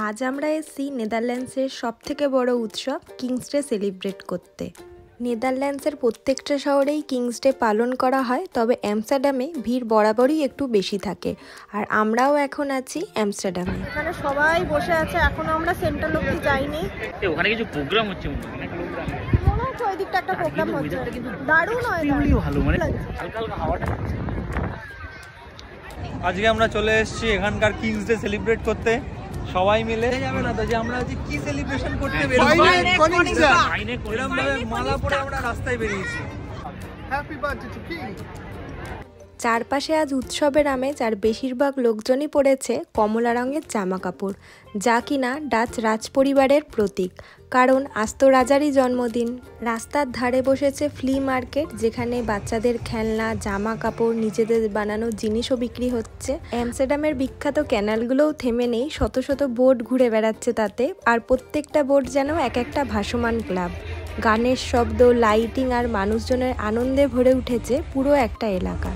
আজ আমরা এসেছি নেদারল্যান্ডসের সবথেকে বড় উৎসব কিংস ডে সেলিব্রেট করতে। নেদারল্যান্ডসের প্রত্যেকটা শহরেই কিংস ডে পালন করা হয়, তবে অ্যামস্টারডামে ভিড় বরাবরই একটু বেশি থাকে। আর আমরাও এখন আছি অ্যামস্টারডামে। এখানে সবাই বসে আছে, এখনো আমরা সেন্ট্রাল অবধি যাইনি। ওখানে কিছু প্রোগ্রাম হচ্ছে মনে হচ্ছে ওই দিকটা একটা প্রোগ্রাম হচ্ছে, দারুণ হয়, ভালো মানে হালকা হালকা হাওয়াটা। আজকে আমরা চলে এসেছি এখানকার কিংস ডে সেলিব্রেট করতে। সবাই মিলে যাবে না তো যে আমরা আজকে কি সেলিব্রেশন করতে বেরোবো, এরকম ভাবে মালা পরে আমরা রাস্তায় বেরিয়েছি। Happy birthday to king. চারপাশে আজ উৎসবের আমেজ, আর বেশিরভাগ লোকজনই পরেছে কমলা রঙের জামা কাপড়, যা কিনা ডাচ রাজপরিবারের প্রতীক, কারণ আজ তো রাজারই জন্মদিন। রাস্তার ধারে বসেছে ফ্লি মার্কেট, যেখানে বাচ্চাদের খেলনা, জামা কাপড়, নিজেদের বানানো জিনিসও বিক্রি হচ্ছে। অ্যামস্টারডামের বিখ্যাত ক্যানালগুলোও থেমে নেই, শত শত বোট ঘুরে বেড়াচ্ছে তাতে, আর প্রত্যেকটা বোট যেন এক একটা ভাসমান ক্লাব। গানের শব্দ, লাইটিং আর মানুষজনের আনন্দে ভরে উঠেছে পুরো একটা এলাকা।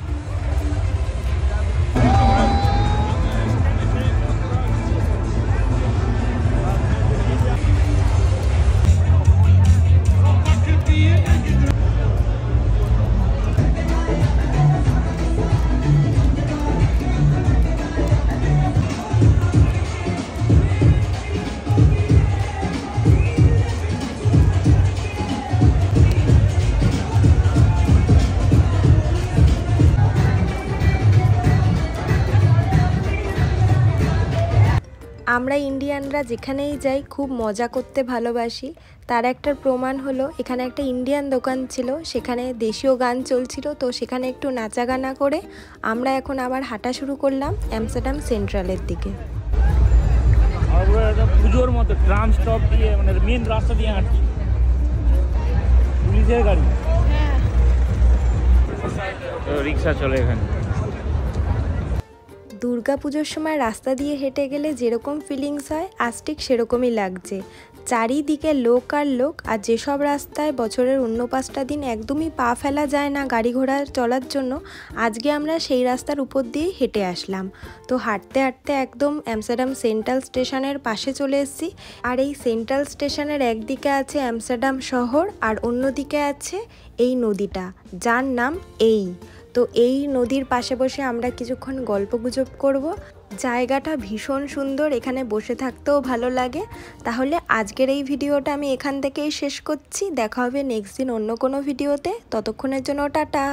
আমরা ইন্ডিয়ানরা যেখানেই যাই খুব মজা করতে ভালোবাসি। তার একটা প্রমাণ হলো, এখানে একটা ইন্ডিয়ান দোকান ছিল, সেখানে দেশীয় গান চলছিল, তো সেখানে একটু নাচা গানা করে আমরা এখন আবার হাঁটা শুরু করলাম অ্যামস্টারডাম সেন্ট্রালের দিকে। পুজোর মতো ট্রাম স্টপ দিয়ে, মানে মেন রাস্তা দিয়ে হাঁটছি, পুলিশের গাড়ি, রিক্সা চলে এখানে। দুর্গাপুজোর সময় রাস্তা দিয়ে হেঁটে গেলে যেরকম ফিলিংস হয়, আজ ঠিক সেরকমই লাগছে। চারিদিকে লোক আর লোক, আর যেসব রাস্তায় বছরের অন্য 5টা দিন একদমই পা ফেলা যায় না গাড়ি ঘোড়া চলার জন্য, আজকে আমরা সেই রাস্তার উপর দিয়েই হেঁটে আসলাম। তো হাঁটতে হাঁটতে একদম অ্যামস্টারডাম সেন্ট্রাল স্টেশনের পাশে চলে এসেছি। আর এই সেন্ট্রাল স্টেশনের একদিকে আছে অ্যামস্টারডাম শহর, আর অন্যদিকে আছে এই নদীটা, যার নাম এই। তো এই নদীর পাশে বসে আমরা কিছুক্ষণ গল্পগুজব করব। জায়গাটা ভীষণ সুন্দর, এখানে বসে থাকতেও ভালো লাগে। তাহলে আজকের এই ভিডিওটা আমি এখান থেকেই শেষ করছি। দেখা হবে নেক্সট দিন অন্য কোনো ভিডিওতে, ততক্ষণের জন্য টাটা।